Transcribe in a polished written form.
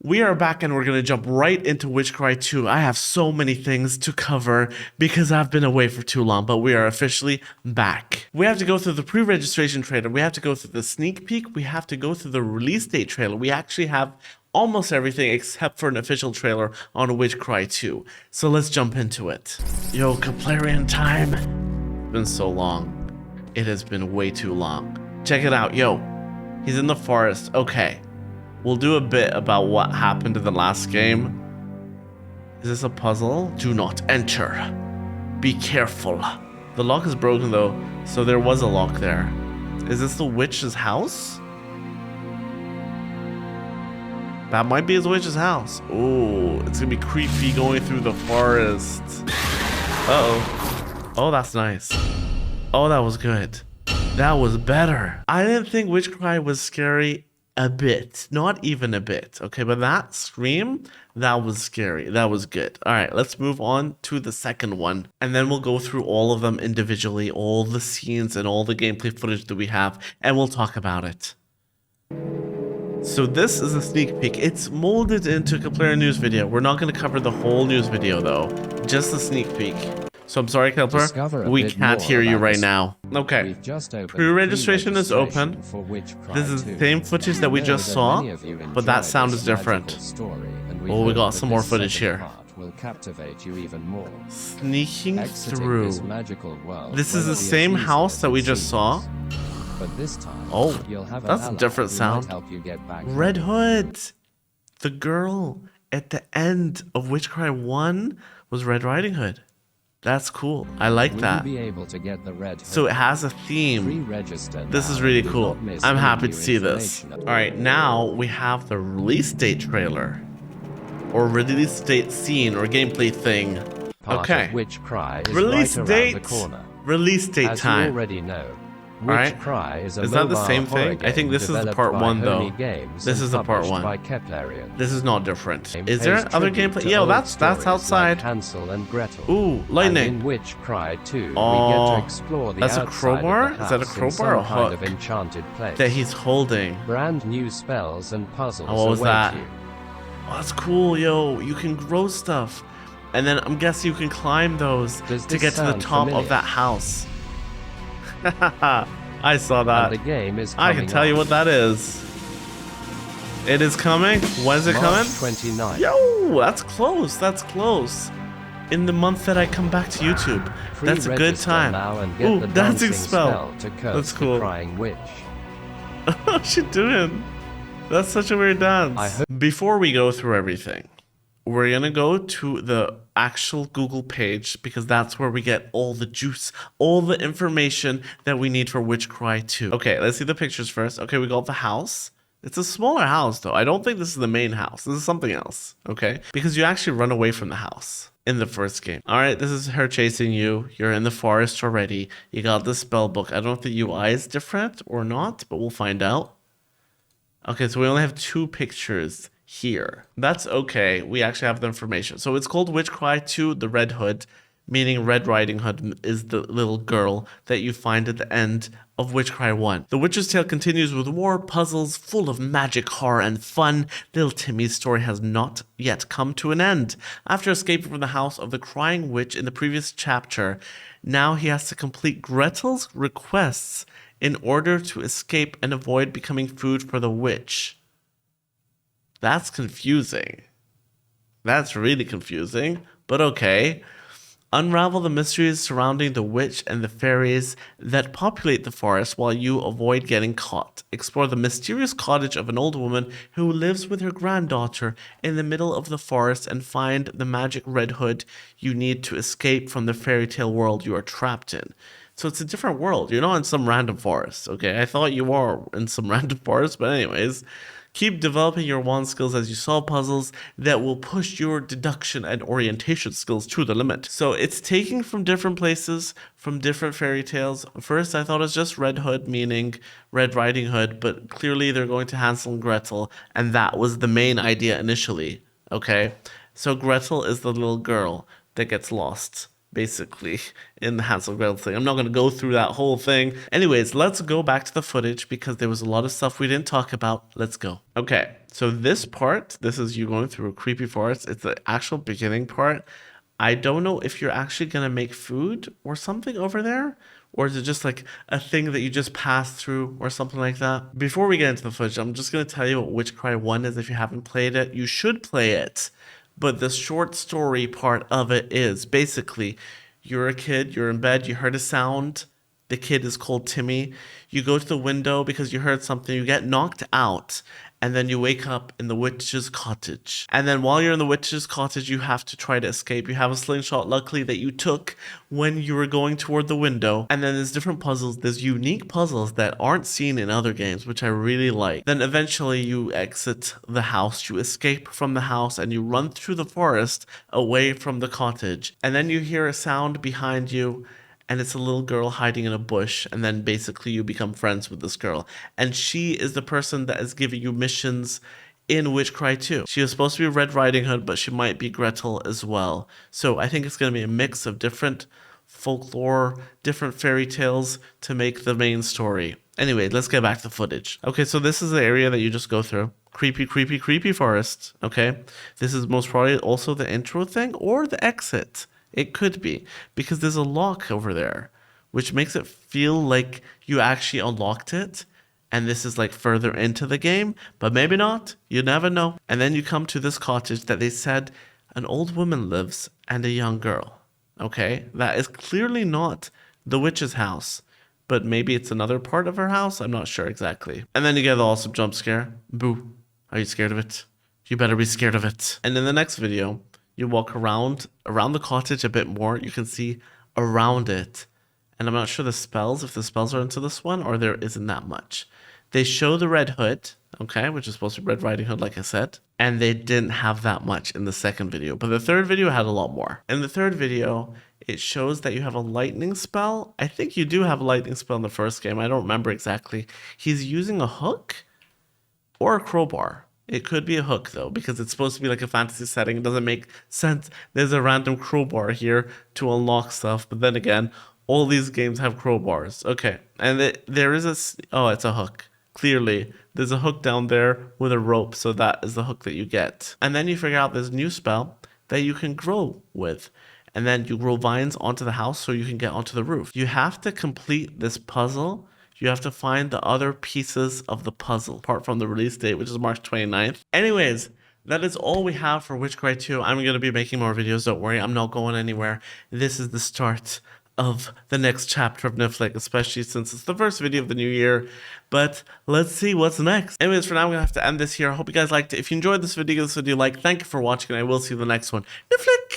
We are back and we're going to jump right into Witch Cry 2. I have so many things to cover because I've been away for too long, but we are officially back. We have to go through the pre-registration trailer. We have to go through the sneak peek. We have to go through the release date trailer. We actually have almost everything except for an official trailer on Witch Cry 2. So let's jump into it. Yo, Kaplarian time. It's been so long. It has been way too long. Check it out. Yo, he's in the forest. Okay. We'll do a bit about what happened in the last game. Is this a puzzle? Do not enter. Be careful. The lock is broken though, so there was a lock there. Is this the witch's house? That might be his witch's house. Oh, it's gonna be creepy going through the forest. Uh-oh. Oh, that's nice. Oh, that was good. That was better. I didn't think Witch Cry was scary a bit, not even a bit, okay, but that scream, that was scary. That was good. All right, let's move on to the second one, and then we'll go through all of them individually, all the scenes and all the gameplay footage that we have, and we'll talk about it. So this is a sneak peek. It's molded into a Kaplarian news video. We're not going to cover the whole news video though, just a sneak peek. So I'm sorry, Kepler, we can't hear you right now. Okay, pre-registration is open. This is the same footage that we just saw, but that sound is different. Oh, we got some more footage here. Sneaking through. This is the same house that we just saw. Oh, that's a different sound. Red Hood. The girl at the end of Witch Cry 1 was Red Riding Hood. That's cool. I like that. So it has a theme. This is really cool. I'm happy to see this. All right, now we have the release date trailer, or release date scene, or gameplay thing. Okay. Release date. Release date time. As you already know, All right. Is that the same thing? I think this is the part 1 though. This is the part 1. This is not different. Is there other gameplay? Yeah, that's outside. Ooh, lightning. In Witch Cry 2, oh, we get to explore the that's a crowbar? Is that a crowbar or a hook? kind of enchanted place. That he's holding. Brand new spells and puzzles what was await that? you. Oh, that's cool, yo. You can grow stuff. And then I'm guessing you can climb those to get to the top of that house. I saw that. And the game is I can tell you what that is. It is coming. When is it coming? 29th. Yo, that's close. That's close. In the month that I come back to YouTube. That's a good time. Ooh, dancing spell. That's cool. Crying witch. What's she doing? That's such a weird dance. Before we go through everything, we're gonna go to the actual Google page because that's where we get all the juice, all the information that we need for Witch Cry 2. Okay, let's see the pictures first. Okay, we got the house. It's a smaller house though. I don't think this is the main house. This is something else, okay? Because you actually run away from the house in the first game. All right, this is her chasing you. You're in the forest already. You got the spell book. I don't know if the UI is different or not, but we'll find out. Okay, so we only have 2 pictures here. That's okay. We actually have the information. So it's called Witch Cry 2, the Red Hood, meaning Red Riding Hood is the little girl that you find at the end of Witch Cry 1. The Witch's Tale continues with war, puzzles, full of magic, horror, and fun. Little Timmy's story has not yet come to an end. After escaping from the house of the crying witch in the previous chapter, now he has to complete Gretel's requests in order to escape and avoid becoming food for the witch. That's confusing. That's really confusing, but okay. Unravel the mysteries surrounding the witch and the fairies that populate the forest while you avoid getting caught. Explore the mysterious cottage of an old woman who lives with her granddaughter in the middle of the forest and find the magic Red Hood you need to escape from the fairy tale world you are trapped in. So it's a different world. You're not in some random forest, okay? I thought you were in some random forest, but anyways. Keep developing your wand skills as you solve puzzles that will push your deduction and orientation skills to the limit. So it's taking from different places, from different fairy tales. First, I thought it was just Red Hood, meaning Red Riding Hood, but clearly they're going to Hansel and Gretel, and that was the main idea initially, okay? So Gretel is the little girl that gets lost basically, in the Hansel and Gretel thing. I'm not going to go through that whole thing. Anyways, let's go back to the footage because there was a lot of stuff we didn't talk about. Let's go. Okay, so this part, this is you going through a creepy forest. It's the actual beginning part. I don't know if you're actually going to make food or something over there, or is it just like a thing that you just pass through or something like that? Before we get into the footage, I'm just going to tell you what Witch Cry 1 is. If you haven't played it, you should play it. But the short story part of it is basically you're a kid, you're in bed, you heard a sound. The kid is called Timmy. You go to the window because you heard something, you get knocked out, and then you wake up in the witch's cottage. And then while you're in the witch's cottage, you have to try to escape. You have a slingshot, luckily, that you took when you were going toward the window. And then there's different puzzles. There's unique puzzles that aren't seen in other games, which I really like. Then eventually you exit the house, you escape from the house, and you run through the forest away from the cottage. And then you hear a sound behind you, and it's a little girl hiding in a bush, and then basically you become friends with this girl. And she is the person that is giving you missions in Witch Cry 2. She was supposed to be Red Riding Hood, but she might be Gretel as well. So I think it's going to be a mix of different folklore, different fairy tales to make the main story. Anyway, let's get back to the footage. Okay, so this is the area that you just go through. Creepy, creepy, creepy forest, okay? This is most probably also the intro thing or the exit. It could be, because there's a lock over there, which makes it feel like you actually unlocked it, and this is like further into the game, but maybe not. You never know. And then you come to this cottage that they said an old woman lives and a young girl. Okay, that is clearly not the witch's house, but maybe it's another part of her house. I'm not sure exactly. And then you get the awesome jump scare. Boo. Are you scared of it? You better be scared of it. And in the next video, you walk around the cottage a bit more. You can see around it. And I'm not sure if the spells are into this one, or there isn't that much. They show the Red Hood, okay, which is supposed to be Red Riding Hood, like I said. And they didn't have that much in the second video. But the third video had a lot more. In the third video, it shows that you have a lightning spell. I think you do have a lightning spell in the first game. I don't remember exactly. He's using a hook or a crowbar. It could be a hook, though, because it's supposed to be like a fantasy setting. It doesn't make sense. There's a random crowbar here to unlock stuff. But then again, all these games have crowbars. Okay. And there is it's a hook. Clearly, there's a hook down there with a rope. So that is the hook that you get. And then you figure out there's a new spell that you can grow with. And then you grow vines onto the house so you can get onto the roof. You have to complete this puzzle. You have to find the other pieces of the puzzle, apart from the release date, which is March 29th. Anyways, that is all we have for Witch Cry 2. I'm going to be making more videos, don't worry. I'm not going anywhere. This is the start of the next chapter of Niflick, especially since it's the first video of the new year. But let's see what's next. Anyways, for now, I'm going to have to end this here. I hope you guys liked it. If you enjoyed this video, give this video a like. Thank you for watching, and I will see you in the next one. Niflick!